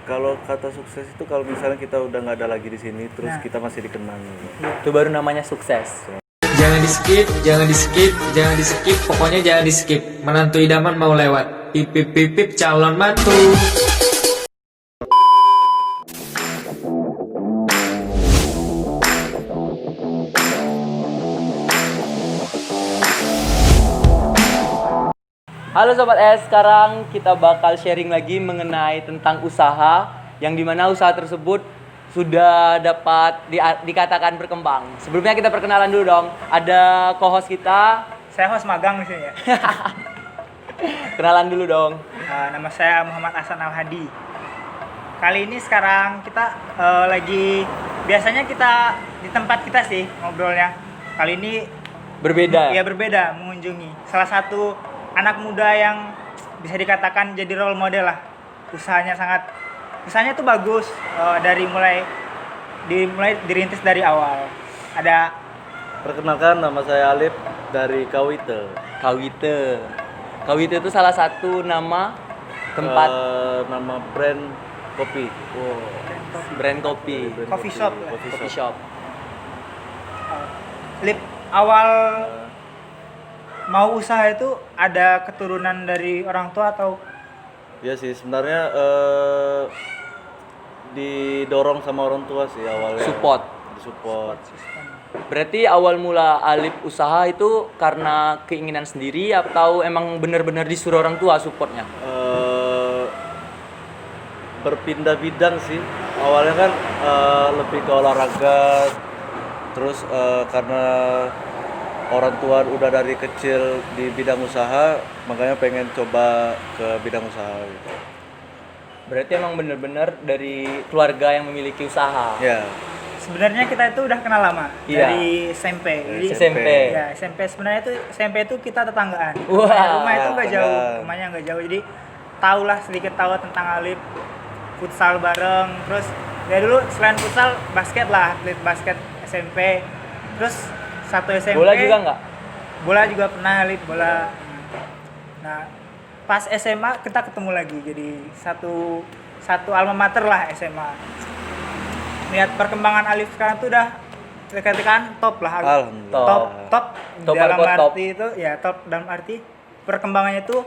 Kalau kata sukses itu kalau misalnya kita udah nggak ada lagi di sini, terus Nah. kita masih dikenang gitu. Itu baru namanya sukses. Jangan di skip, jangan di skip, jangan di skip, pokoknya jangan di skip. Menantu idaman mau lewat. Pip pip pip pip calon mantu. Halo Sobat S, sekarang kita bakal sharing lagi mengenai tentang usaha yang dimana usaha tersebut sudah dapat dikatakan berkembang. Sebelumnya kita perkenalan dulu dong. Ada co-host kita. Saya host magang di sini ya. Kenalan dulu dong. Nama saya Muhammad Hasan Al-Hadi. Kali ini sekarang kita biasanya kita di tempat kita sih ngobrolnya. Kali ini Berbeda. ya berbeda, mengunjungi salah satu anak muda yang bisa dikatakan jadi role model lah. Usahanya tuh bagus, mulai dirintis dari awal. Ada Perkenalkan, nama saya Alip dari Kawite. Kawite. Kawite itu salah satu nama tempat Nama brand kopi. brand kopi. coffee shop lah. Coffee shop. Lip, awal mau usaha itu ada keturunan dari orang tua atau Ya sih, sebenarnya didorong sama orang tua sih awalnya. Disupport. Berarti awal mula Alip usaha itu karena keinginan sendiri atau emang benar-benar disuruh orang tua supportnya? Berpindah bidang sih. Awalnya kan lebih ke olahraga, terus karena orang tua udah dari kecil di bidang usaha, makanya pengen coba ke bidang usaha gitu. Berarti emang benar-benar dari keluarga yang memiliki usaha. Ya, sebenarnya kita itu udah kenal lama Iya. dari SMP. Jadi SMP. ya SMP itu kita tetanggaan. Wah, Rumah itu nggak jauh, tetanggaan. rumahnya nggak jauh. Jadi sedikit tahu tentang Alip, futsal bareng. Terus ya dulu selain futsal basket lah, atlet basket SMP. Terus satu SMP. Bola juga nggak? Bola juga pernah Alip bola. Nah, pas SMA kita ketemu lagi jadi satu alma mater lah SMA. Lihat perkembangan Alif sekarang tuh udah dikatakan top lah. alhamdulillah. Top Top dalam hardcore top. arti itu ya top dalam arti perkembangannya itu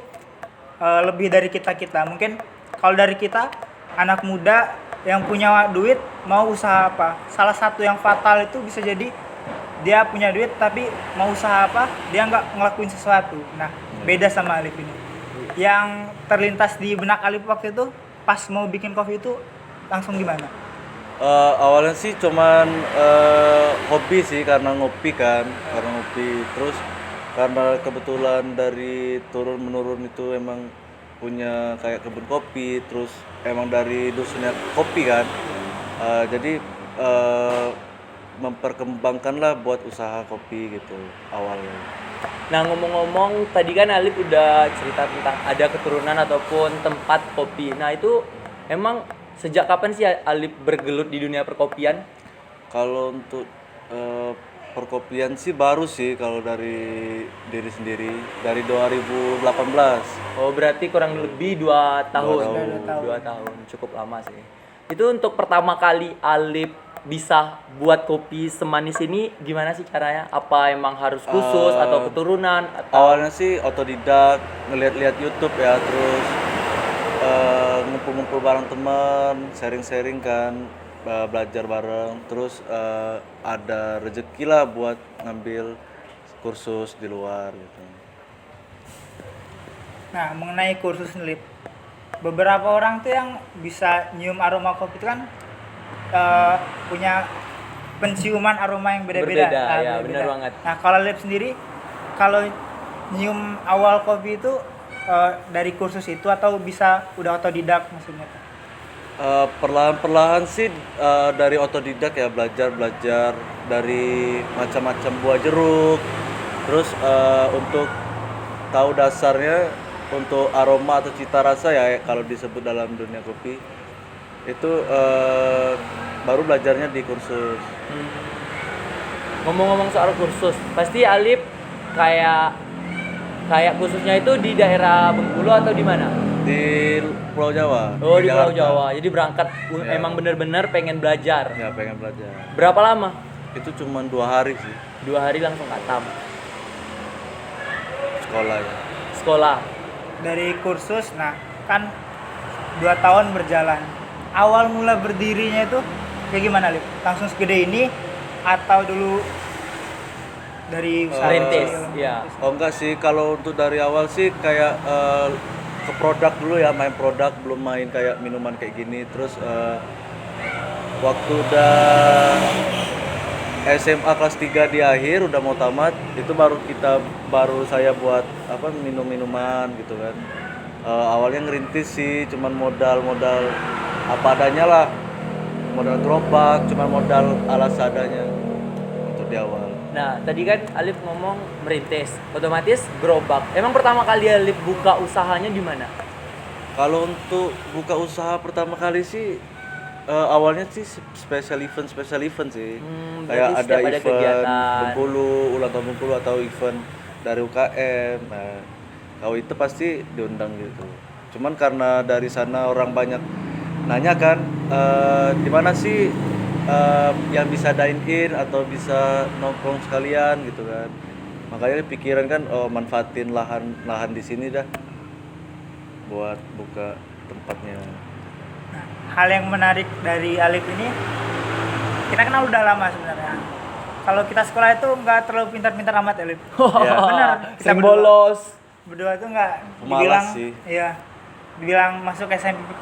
lebih dari kita. Mungkin kalau dari kita anak muda yang punya duit mau usaha apa, salah satu yang fatal itu bisa jadi dia punya duit tapi mau usaha apa dia nggak ngelakuin sesuatu. Nah, beda sama Alif ini. Yang terlintas di benak Alif waktu itu pas mau bikin kopi itu langsung gimana? Awalnya sih cuman hobi sih, karena ngopi. Terus karena kebetulan dari turun menurun itu emang punya kayak kebun kopi, terus emang dari dusunnya kopi kan. Jadi memperkembangkanlah buat usaha kopi gitu awalnya. Nah, ngomong-ngomong tadi kan Alip udah cerita tentang ada keturunan ataupun tempat kopi. Nah, itu emang sejak kapan sih Alip bergelut di dunia perkopian? Kalau untuk perkopian sih baru sih kalau dari diri sendiri dari 2018. Oh, berarti kurang lebih 2 tahun. Dua 2 tahun. Cukup lama sih. Itu untuk pertama kali Alip bisa buat kopi semanis ini gimana sih caranya? Apa emang harus khusus atau keturunan atau Awalnya sih otodidak, ngeliat-liat YouTube ya, terus ngumpul-ngumpul bareng teman, sharing-sharing kan, belajar bareng, terus ada rezeki lah buat ngambil kursus di luar gitu. Nah, mengenai kursus Lip, beberapa orang tuh yang bisa nyium aroma kopi itu kan punya penciuman aroma yang beda-beda. Berbeda, Nah, ya, berbeda. benar banget. Nah, kalau Lip sendiri, kalau nyium awal kopi itu dari kursus itu atau bisa udah otodidak maksudnya? Perlahan-perlahan sih dari otodidak ya, belajar dari macam-macam buah jeruk, terus untuk tahu dasarnya untuk aroma atau cita rasa ya kalau disebut dalam dunia kopi itu baru belajarnya di kursus. ngomong-ngomong soal kursus, pasti Alip kayak khususnya itu di daerah Bengkulu atau di mana? Di Pulau Jawa. Oh, di Pulau Jakarta. Jawa. Jadi berangkat Ya. emang bener-bener pengen belajar. Ya pengen belajar. Berapa lama? Itu cuma 2 hari sih 2 hari langsung katam. sekolah ya. Sekolah. Dari kursus, nah kan 2 tahun berjalan. Awal mula berdirinya itu kayak gimana, Lip? Langsung segede ini atau dulu dari usaha Rintis, kecil? ya. Oh enggak sih, kalau untuk dari awal sih kayak ke produk dulu ya, main produk, belum main kayak minuman kayak gini. Terus waktu udah SMA kelas 3 di akhir udah mau tamat, itu baru saya buat apa minum-minuman gitu kan. Awalnya ngerintis sih, cuman modal apa adanya lah. Modal gerobak, cuman modal alas seadanya untuk di awal. Nah, tadi kan Alif ngomong merintis, otomatis gerobak. Emang pertama kali Alif buka usahanya di mana? Kalau untuk buka usaha pertama kali sih awalnya sih special event sih. Kayak berarti ada setiap ada event kegiatan. Bengkulu, ulang tahun Bengkulu atau event dari UKM. Nah, kalau itu pasti diundang gitu. Cuman karena dari sana orang banyak nanya kan, di mana sih yang bisa dine in atau bisa nongkrong sekalian gitu kan. Makanya pikiran kan manfaatin lahan di sini dah buat buka tempatnya. Nah, hal yang menarik dari Alif ini, kita kenal udah lama sebenarnya. Kalau kita sekolah itu nggak terlalu pintar-pintar amat, Alif. Ya. Bener. Kita Sering bolos. berdua tuh nggak Pemalas dibilang, sih. iya, dibilang masuk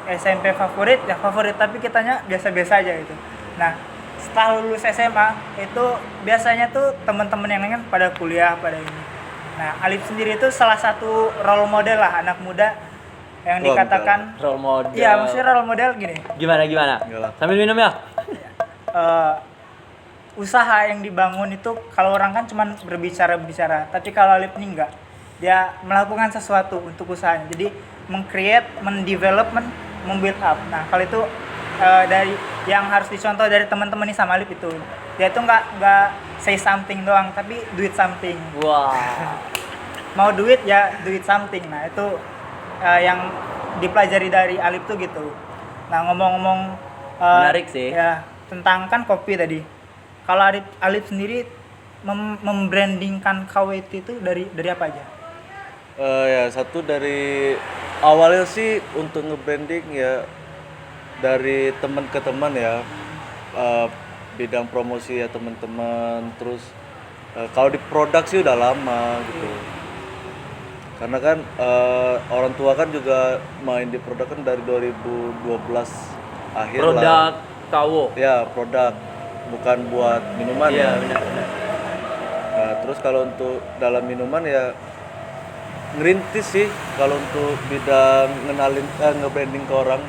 SMP favorit ya favorit, tapi kitanya biasa-biasa aja gitu. Nah, setelah lulus SMA itu biasanya tuh teman-teman yang lain kan pada kuliah pada ini. Nah, Alif sendiri itu salah satu role model lah anak muda yang Wah, dikatakan, Role model. iya maksudnya role model gini. Gimana? Enggak lah. Sambil minum ya? eh, usaha yang dibangun itu kalau orang kan cuma berbicara, tapi kalau Alif ini enggak, dia melakukan sesuatu untuk usahanya. Jadi meng-create, men-development, membuild up. Nah kalau itu dari yang harus dicontoh dari teman-teman nih sama Alif itu, dia tuh nggak say something doang, tapi do it something. Wah. Mau duit ya do it something. Nah itu yang dipelajari dari Alif tuh gitu. Nah ngomong-ngomong Menarik sih. ya tentang kan kopi tadi. Kalau Alif sendiri membrandingkan KWT itu dari apa aja? Ya satu dari awalnya sih untuk nge-branding ya dari teman ke teman ya, bidang promosi ya teman-teman. Terus kalau di produk sih udah lama gitu, karena kan orang tua kan juga main di produk kan dari 2012 akhir Produk lah. KW. Ya produk, bukan buat minuman Iya, ya. benar-benar. Nah, terus kalau untuk dalam minuman ya ngerintis sih. Kalau untuk bidang nge-branding ke orang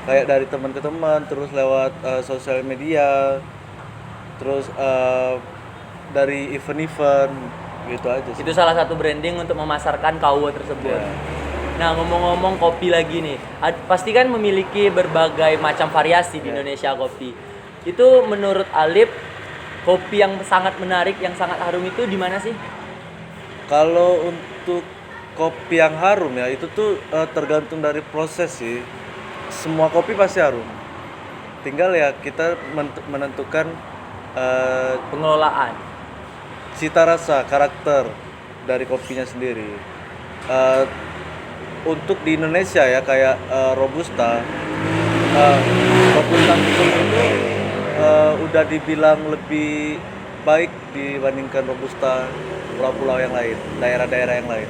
kayak dari teman ke teman, terus lewat sosial media, terus dari event-event gitu aja sih. Itu salah satu branding untuk memasarkan KW tersebut. Ya. Nah, ngomong-ngomong kopi lagi nih. Pasti kan memiliki berbagai macam variasi di Indonesia kopi. Itu menurut Alif, kopi yang sangat menarik, yang sangat harum itu di mana sih? Kalau untuk kopi yang harum ya itu tuh tergantung dari proses sih. Semua kopi pasti harum. Tinggal ya kita menentukan Pengelolaan. cita rasa, karakter dari kopinya sendiri. Untuk di Indonesia ya kayak Robusta, Robusta itu udah dibilang lebih baik dibandingkan Robusta pulau-pulau yang lain, daerah-daerah yang lain.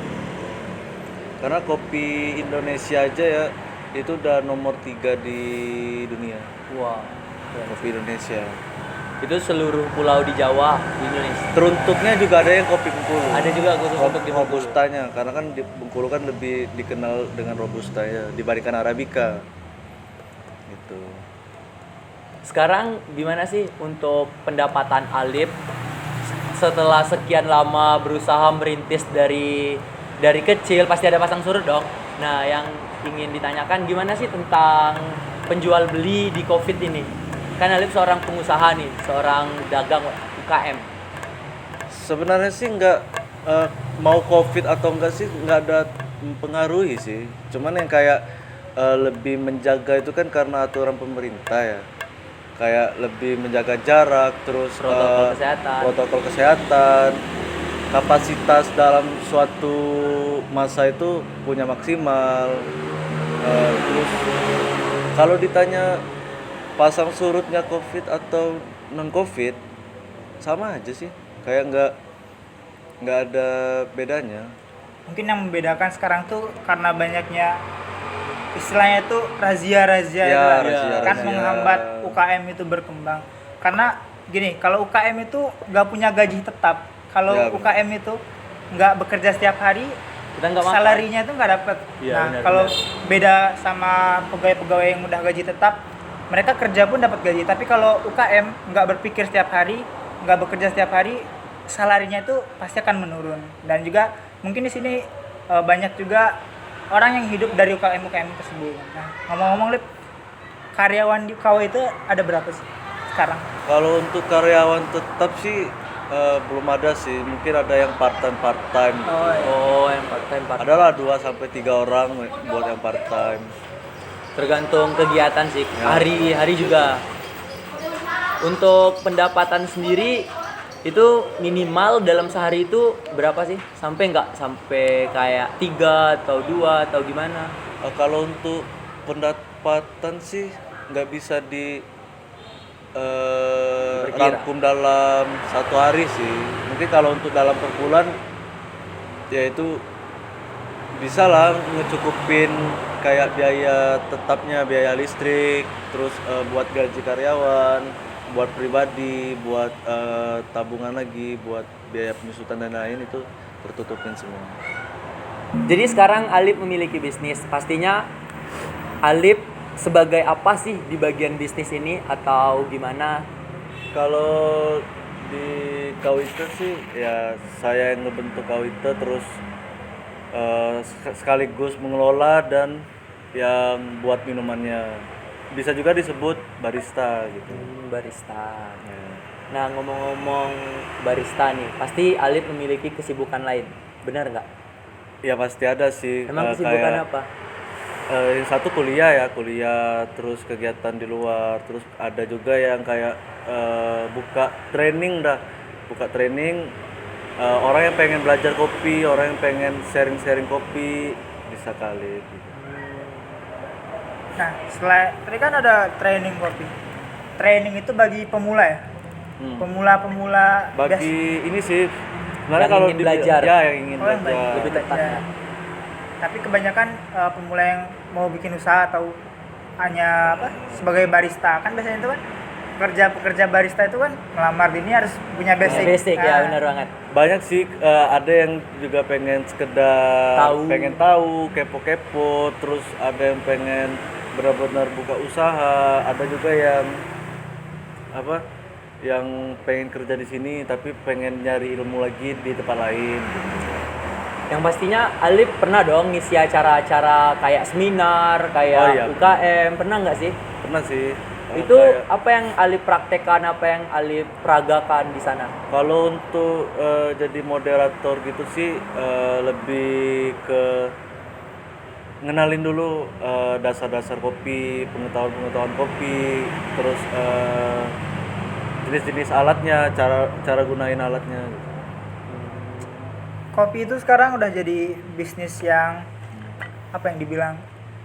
Karena kopi Indonesia aja ya itu udah nomor 3 di dunia. Wah. Kopi Indonesia. Itu seluruh pulau di Jawa, di Indonesia. Teruntuknya juga ada yang kopi Bengkulu. Ada juga khusus untuk di Bengkulu. Robustanya, karena kan di Bengkulu kan lebih dikenal dengan Robusta ya dibandingkan Arabica. Gitu. Sekarang gimana sih untuk pendapatan Alif setelah sekian lama berusaha merintis dari kecil, pasti ada pasang surut dong. Nah, yang ingin ditanyakan gimana sih tentang penjual beli di Covid ini? Kan Alif seorang pengusaha nih, seorang dagang UKM. Sebenarnya sih nggak mau COVID atau enggak sih nggak ada mempengaruhi sih. Cuman yang kayak lebih menjaga itu kan karena aturan pemerintah ya. Kayak lebih menjaga jarak, terus protokol kesehatan, kapasitas dalam suatu masa itu punya maksimal. Terus kalau ditanya pasang surutnya COVID atau non COVID, sama aja sih, kayak nggak ada bedanya. Mungkin yang membedakan sekarang tuh karena banyaknya istilahnya itu razia-razia Ya, itu lah. razia-razia. Kan menghambat UKM itu berkembang. Karena gini, kalau UKM itu nggak punya gaji tetap, kalau Ya, benar. UKM itu nggak bekerja setiap hari, Kita nggak makan. salarinya itu nggak dapat. Iya, Nah, benar, kalau benar. beda sama pegawai-pegawai yang udah gaji tetap, mereka kerja pun dapat gaji. Tapi kalau UKM nggak berpikir setiap hari, nggak bekerja setiap hari, salarinya itu pasti akan menurun. Dan juga mungkin di sini banyak juga orang yang hidup dari UKM tersebut. Nah, ngomong-ngomong Lip, karyawan di KW itu ada berapa sih sekarang? Kalau untuk karyawan tetap sih belum ada sih, mungkin ada yang part time. Oh, yang part-time. Adalah 2 sampai 3 orang buat yang part time. Tergantung kegiatan sih. Hari-hari juga. Untuk pendapatan sendiri itu minimal dalam sehari itu berapa sih? Sampai nggak? Sampai kayak 3 atau 2 atau gimana? Kalau untuk pendapatan sih nggak bisa di Berkira. rangkum dalam 1 hari sih. Mungkin kalau untuk dalam per bulan ya itu bisa lah ngecukupin kayak biaya tetapnya, biaya listrik, terus buat gaji karyawan, buat pribadi, buat tabungan lagi, buat biaya penyusutan dan lain itu tertutupin semua. Jadi sekarang Alip memiliki bisnis. Pastinya Alip sebagai apa sih di bagian bisnis ini atau gimana? Kalau di Kawita sih ya saya yang ngebentuk Kawita, terus sekaligus mengelola dan yang buat minumannya. Bisa juga disebut barista gitu. Barista. Ya. Nah, ngomong-ngomong barista nih, pasti Alip memiliki kesibukan lain. Benar nggak? Ya pasti ada sih. Emang kesibukan kayak, apa? yang satu kuliah, terus kegiatan di luar, terus ada juga yang kayak buka training. Orang yang pengen belajar kopi, orang yang pengen sharing kopi bisa kali gitu. Nah, setelah tadi kan ada training kopi. Training itu bagi pemula ya? Pemula-pemula Bagi ini sih sebenarnya Yang kalau ingin belajar. Ya, yang ingin Oh, yang belajar. lebih tepat. Ya. Tapi kebanyakan pemula yang mau bikin usaha atau hanya sebagai barista, kan biasanya itu kan pekerja barista itu kan melamar di ini harus punya basic. Basic ya, Nah, benar banget. Banyak sih, ada yang juga pengen sekedar pengen tahu, kepo-kepo, terus ada yang pengen benar-benar buka usaha, ada juga yang yang pengen kerja di sini tapi pengen nyari ilmu lagi di tempat lain. Yang pastinya Alip pernah dong ngisi acara-acara kayak seminar, kayak Oh, iya. UKM, pernah nggak sih? Pernah sih. Itu kayak- apa yang Alip praktekkan, apa yang Alip peragakan di sana? Kalau untuk jadi moderator gitu sih lebih ke ngenalin dulu dasar-dasar kopi, pengetahuan kopi, terus jenis-jenis alatnya, cara gunain alatnya gitu. kopi itu sekarang udah jadi bisnis yang apa yang dibilang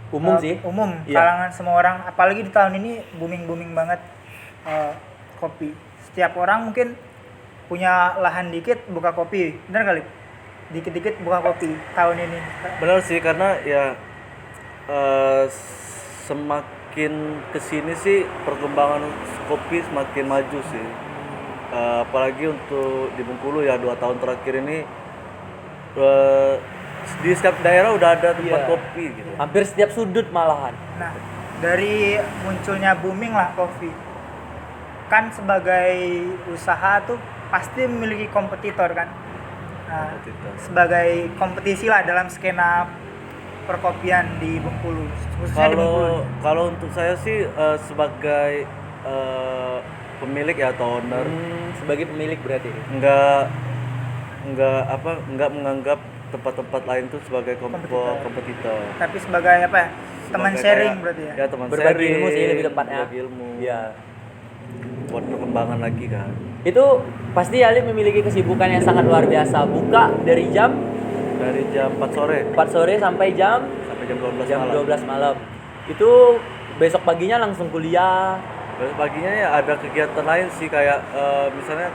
Umum sih. umum Iya. kalangan semua orang, apalagi di tahun ini booming banget kopi. Setiap orang mungkin punya lahan dikit buka kopi, bener kali? Dikit-dikit buka kopi tahun ini. Benar sih, karena ya semakin kesini sih perkembangan kopi semakin maju sih. Apalagi untuk di Bengkulu ya 2 tahun terakhir ini di setiap daerah udah ada tempat Iya. kopi gitu. Hampir setiap sudut malahan. Nah, dari munculnya booming lah kopi, kan sebagai usaha tuh pasti memiliki kompetitor kan. Nah, Kompetitor. sebagai kompetisi lah dalam skena perkopian di Bengkulu, khususnya di Bengkulu. Kalau untuk saya sih sebagai pemilik ya atau owner, Sebagai pemilik berarti. nggak menganggap tempat-tempat lain tuh sebagai kompetitor. Tapi sebagai apa ya? Teman Sebagai sharing kayak- berarti ya. Ya teman Berbagi sharing, ilmu sih lebih tepatnya. berbagi ilmu. Iya. Buat perkembangan lagi kan. Itu pasti Alif memiliki kesibukan yang sangat luar biasa. Buka dari jam Dari jam 4 sore 4 sore sampai jam sampai jam 12 jam malam. 12 malam. Itu besok paginya langsung kuliah. Terus paginya ya ada kegiatan lain sih kayak misalnya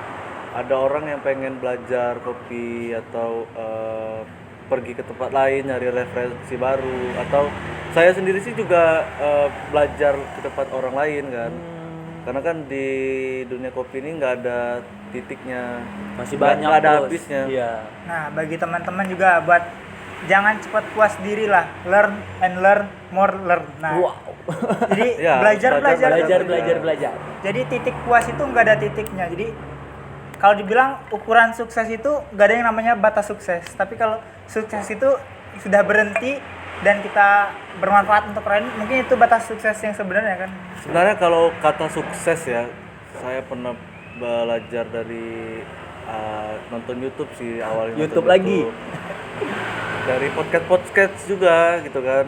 ada orang yang pengen belajar kopi atau pergi ke tempat lain nyari referensi baru atau saya sendiri sih juga belajar ke tempat orang lain kan. Karena kan di dunia kopi ini nggak ada titiknya, Masih Nggak- banyak nggak ada terus. habisnya. Iya. Nah, bagi teman-teman juga buat jangan cepat puas diri lah. Learn and learn more learn. Nah, Wow. jadi Ya, belajar. Belajar. Jadi titik puas itu nggak ada titiknya. Jadi kalau dibilang ukuran sukses itu nggak ada yang namanya batas sukses. Tapi kalau sukses itu sudah berhenti dan kita bermanfaat untuk orang lain, mungkin itu batas sukses yang sebenarnya kan. Sebenarnya kalau kata sukses ya, saya pernah belajar dari nonton YouTube sih awalnya. YouTube nonton lagi? Dari podcast juga gitu kan.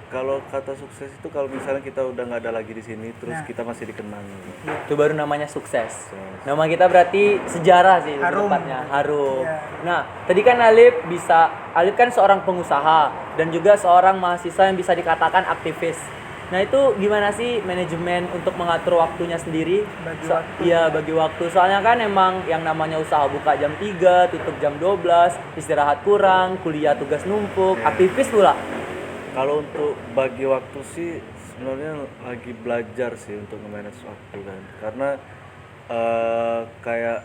Kalau kata sukses itu kalau misalnya kita udah nggak ada lagi di sini, terus Nah. kita masih dikenang. Gitu. Itu baru namanya sukses. Nama kita berarti sejarah sih lebih Harum. tepatnya, harum. Iya. Nah, tadi kan Alif kan seorang pengusaha dan juga seorang mahasiswa yang bisa dikatakan aktivis. Nah, itu gimana sih manajemen untuk mengatur waktunya sendiri? Bagi waktu. Iya, bagi waktu. Soalnya kan emang yang namanya usaha buka jam 3, tutup jam 12, istirahat kurang, kuliah tugas numpuk, Iya. aktivis pula. Kalau untuk bagi waktu sih sebenarnya lagi belajar sih untuk nge-manage waktu kan. Karena kayak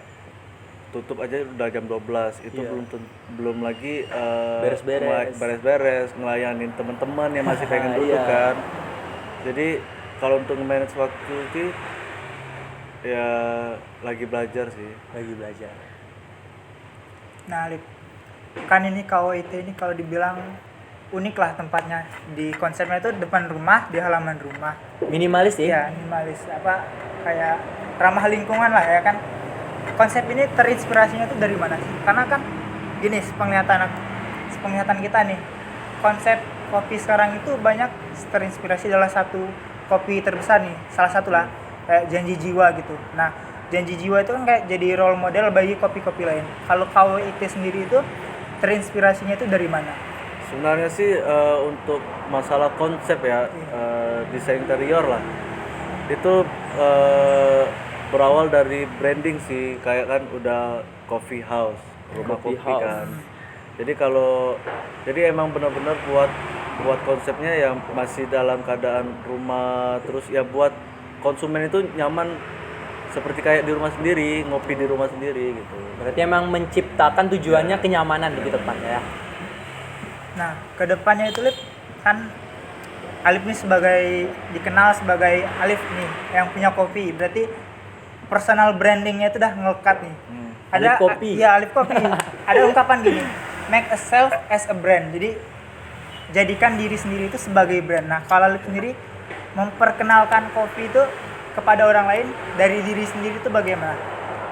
tutup aja udah jam 12 itu Iya. belum lagi Beres-beres. beres-beres ngelayanin teman-teman yang masih pengen duduk Iya. kan. Jadi kalau untuk nge-manage waktu sih ya lagi belajar sih. Lagi belajar. Nah, Lip, kan ini KOIT ini kalau dibilang unik lah tempatnya. Di konsepnya itu depan rumah, di halaman rumah. Minimalis sih. Iya, minimalis apa kayak ramah lingkungan lah ya kan. Konsep ini terinspirasinya tuh dari mana sih? Karena kan gini, sepenglihatan kita nih, konsep kopi sekarang itu banyak terinspirasi dari satu kopi terbesar nih, salah satu lah kayak Janji Jiwa gitu. Nah, Janji Jiwa itu kan kayak jadi role model bagi kopi-kopi lain. Kalau KWIT sendiri itu terinspirasinya itu dari mana? Sebenarnya sih untuk masalah konsep ya, desain interior lah. Itu berawal dari branding sih, kayak kan udah coffee house, rumah Coffee kopi house. kan. Jadi emang benar-benar buat konsepnya yang masih dalam keadaan rumah, terus ya buat konsumen itu nyaman seperti kayak di rumah sendiri, ngopi di rumah sendiri gitu. Berarti emang menciptakan tujuannya kenyamanan lebih tepatnya ya. Nah, kedepannya itu Lip, kan Alif nih dikenal sebagai Alif nih yang punya kopi. Berarti personal brandingnya itu udah ngelekat nih. Alif Kopi. Iya, Alif Kopi. Ada ungkapan gini, make a self as a brand. Jadi jadikan diri sendiri itu sebagai brand. Nah, kalau Alif sendiri memperkenalkan kopi itu kepada orang lain dari diri sendiri itu bagaimana?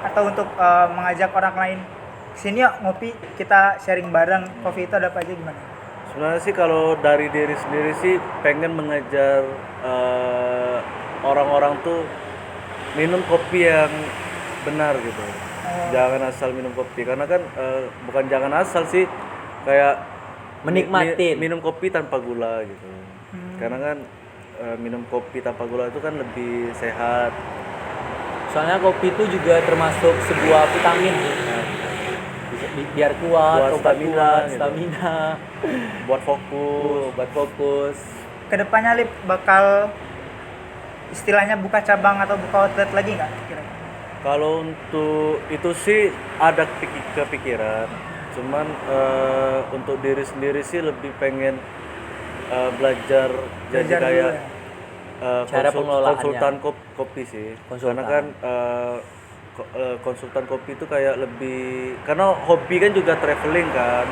Atau untuk mengajak orang lain sini yuk ngopi, kita sharing bareng, kopi itu ada apa aja gimana? Sebenarnya sih kalau dari diri sendiri sih pengen mengejar orang-orang tuh minum kopi yang benar gitu. Jangan asal minum kopi karena kan bukan jangan asal sih kayak Menikmatin. minum kopi tanpa gula gitu. Karena kan minum kopi tanpa gula itu kan lebih sehat. Soalnya kopi itu juga termasuk sebuah vitamin. Biar kuat, Buat obat stamina kuat, gitu. stamina. Buat fokus. Buat fokus. Kedepannya Lip bakal istilahnya buka cabang atau buka outlet lagi nggak kira-kira? Kalau untuk itu sih ada kepikiran, cuman untuk diri sendiri sih lebih pengen belajar jadi Belajar dulu kayak ya. Cara pengelolaannya. konsultan kopi sih. Konsultan. Karena kan konsultan kopi itu kayak lebih karena hobi kan juga traveling kan.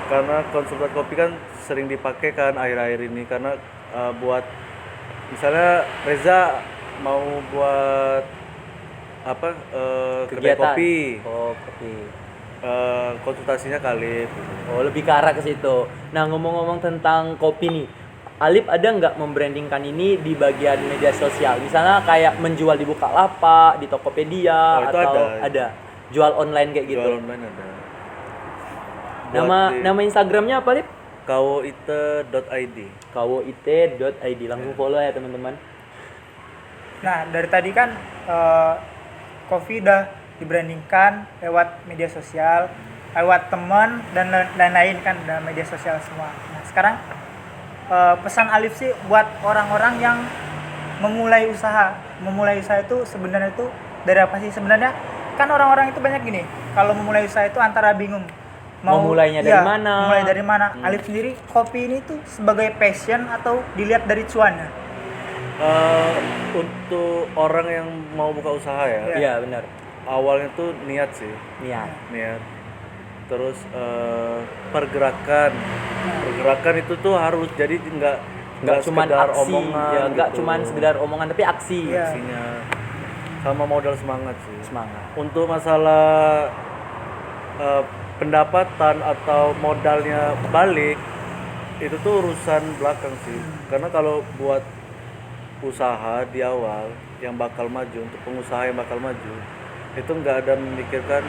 Karena konsultan kopi kan sering dipakai kan akhir-akhir ini karena buat misalnya Reza mau buat apa kedai Kegiatan. kopi Oh, kopi. konsultasinya kali. Oh, lebih ke arah ke situ. Nah, ngomong-ngomong tentang kopi nih, Alip ada nggak membrandingkan ini di bagian media sosial? Misalnya kayak menjual di Bukalapak, di Tokopedia, Oh, itu atau ada. jual online kayak gitu. Jual online ada. Nama Instagramnya apa, Lip? kawoite.id. kawoit.id. Langsung follow ya, teman-teman. Nah, dari tadi kan Coffee udah dibrandingkan lewat media sosial, lewat teman dan lain-lain kan dalam media sosial semua. Nah, sekarang pesan Alif sih buat orang-orang yang memulai usaha. Memulai usaha itu sebenarnya itu dari apa sih? Sebenarnya kan orang-orang itu banyak gini. Kalau memulai usaha itu antara bingung Mau mulainya dari mana? Mulai dari mana? Alif sendiri kopi ini tuh sebagai passion atau dilihat dari cuannya? Untuk orang yang mau buka usaha ya, Iya. Iya, benar. awalnya tuh niat sih, Niat. niat. Terus pergerakan itu tuh harus, jadi nggak Cuma sekedar aksi, omongan ya nggak gitu. cuma sekedar omongan tapi aksi. Iya. Aksinya sama modal semangat sih. Semangat. Untuk masalah pendapatan atau modalnya balik, itu tuh urusan belakang sih. Karena kalau buat usaha di awal yang bakal maju, untuk pengusaha yang bakal maju, itu nggak ada memikirkan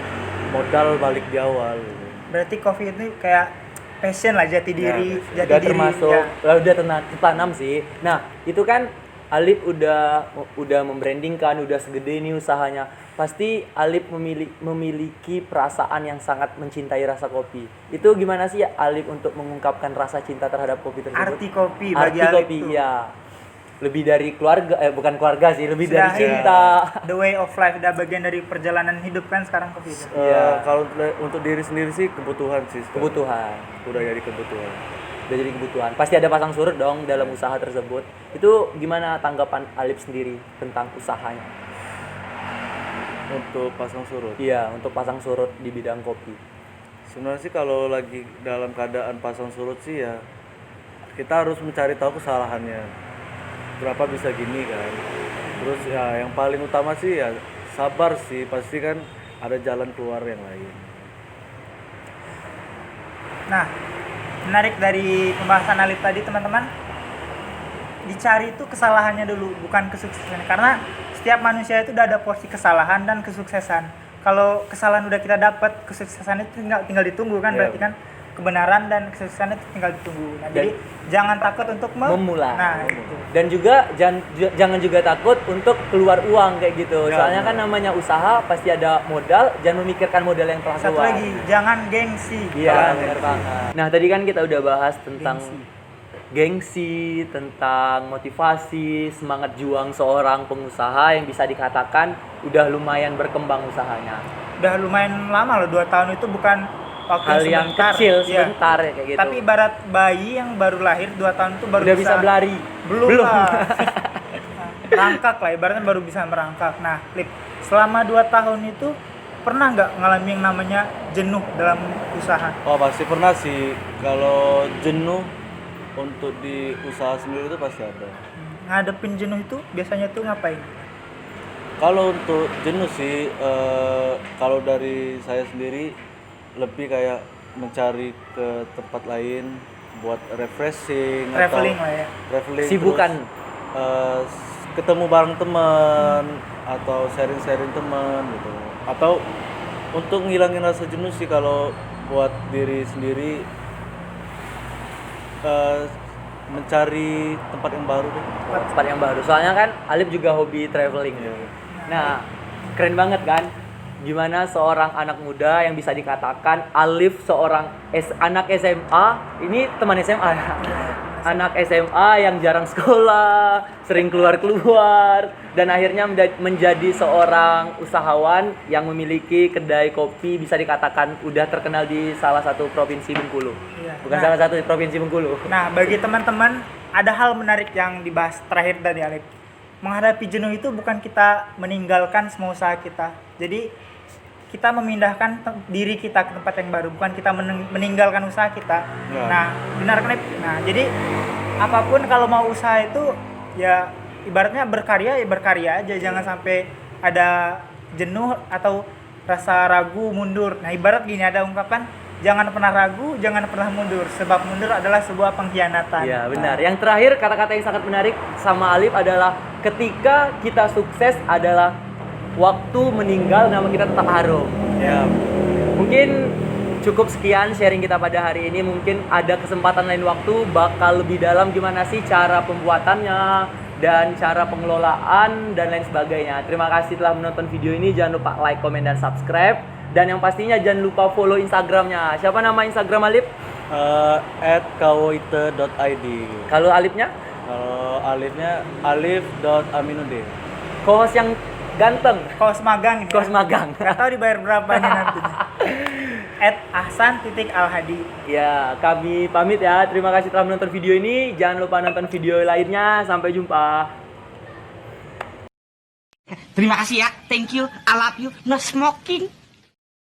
modal balik di awal gitu. Berarti kopi ini kayak passion lah, jati diri, Ya, jati Udah diri. termasuk ya. udah tertanam sih. Nah, itu kan Alip udah membrandingkan, udah segede ini usahanya. Pasti Alip memiliki perasaan yang sangat mencintai rasa kopi. Itu gimana sih ya Alip untuk mengungkapkan rasa cinta terhadap kopi tersebut? Arti kopi bagi Arti Alif kopi, tuh. iya. Lebih dari keluarga, bukan keluarga sih, lebih dari Sudah, cinta. The way of life, udah bagian dari perjalanan hidup kan sekarang kopi itu. Iya. Kalau untuk diri sendiri sih kebutuhan sih sekarang. Kebutuhan. Udah jadi kebutuhan. Udah jadi kebutuhan. Pasti ada pasang surut dong dalam usaha tersebut. Itu gimana tanggapan Alip sendiri tentang usahanya? Untuk pasang surut, Iya, untuk pasang surut di bidang kopi. sebenarnya sih kalau lagi dalam keadaan pasang surut sih ya, kita harus mencari tahu kesalahannya, kenapa bisa gini kan. Terus ya yang paling utama sih ya sabar sih, pasti kan ada jalan keluar yang lain. Nah, menarik dari pembahasan Alif tadi teman-teman, dicari itu kesalahannya dulu, bukan kesuksesannya. Karena setiap manusia itu udah ada porsi kesalahan dan kesuksesan. Kalau kesalahan udah kita dapat, kesuksesan itu tinggal ditunggu kan, Iya. berarti kan kebenaran dan kesuksesan itu tinggal ditunggu. Nah, jadi jangan takut untuk Memulai. Nah, itu. Dan juga jangan juga takut untuk keluar uang kayak gitu. Ya, Soalnya kan namanya usaha pasti ada modal, jangan memikirkan modal yang telah Satu keluar. lagi, jangan gengsi. Iya, benar banget. Nah, tadi kan kita udah bahas tentang gengsi, tentang motivasi, semangat juang seorang pengusaha yang bisa dikatakan udah lumayan berkembang usahanya. Udah lumayan lama loh, 2 tahun itu bukan waktu Hal yang sebentar. kecil Iya. sebentar ya kayak gitu. Tapi ibarat bayi yang baru lahir 2 tahun itu baru udah bisa berlari. Belum lah. Merangkak lah, ibaratnya baru bisa merangkak. Nah, Lip, selama 2 tahun itu pernah nggak ngalami yang namanya jenuh dalam usaha? Oh pasti pernah sih, kalau jenuh untuk di usaha sendiri itu pasti ada. Ngadepin jenuh itu biasanya tuh ngapain? Kalau untuk jenuh sih, kalau dari saya sendiri lebih kayak mencari ke tempat lain buat refreshing, Traveling atau lah ya. traveling, Sibukan. terus, ketemu bareng teman atau sharing-sharing teman gitu, atau untuk ngilangin rasa jenuh sih kalau buat diri sendiri, mencari tempat yang baru deh. Tempat yang baru. Soalnya kan Alip juga hobi traveling. Iya. Nah, keren banget kan? Gimana seorang anak muda yang bisa dikatakan Alif seorang anak SMA, ini teman SMA ya? Anak SMA yang jarang sekolah, sering keluar-keluar, dan akhirnya menjadi seorang usahawan yang memiliki kedai kopi, bisa dikatakan udah terkenal di salah satu provinsi Bengkulu. Iya. Bukan Nah. salah satu di provinsi Bengkulu. Nah, bagi teman-teman, ada hal menarik yang dibahas terakhir tadi, Alif. Menghadapi jenuh itu bukan kita meninggalkan semua usaha kita. Jadi, kita memindahkan diri kita ke tempat yang baru, bukan kita meninggalkan usaha kita. Ya. Nah, benar kan? Nah, jadi apapun kalau mau usaha itu ya ibaratnya berkarya ya berkarya aja, jangan sampai ada jenuh atau rasa ragu, mundur. Nah, ibarat gini, ada ungkapan, jangan pernah ragu, jangan pernah mundur, sebab mundur adalah sebuah pengkhianatan. Iya benar. Yang terakhir kata-kata yang sangat menarik sama Alif adalah ketika kita sukses adalah waktu meninggal nama kita tetap harum. Ya, Mungkin cukup sekian sharing kita pada hari ini. Mungkin ada kesempatan lain waktu bakal lebih dalam gimana sih cara pembuatannya dan cara pengelolaan dan lain sebagainya. Terima kasih telah menonton video ini. Jangan lupa like, komen, dan subscribe. Dan yang pastinya jangan lupa follow Instagramnya. Siapa nama Instagram Alif? @kawoite.id. Kalau Alifnya? Kalau Alifnya alif.aminuddin. Co-host yang ganteng. Kos magang ini. Kos magang. Gak tahu dibayar berapa nih nanti. @ahsan_alhadi. Ya, kami pamit ya. Terima kasih telah menonton video ini. Jangan lupa nonton video lainnya. Sampai jumpa. Terima kasih ya, thank you, I love you, no smoking.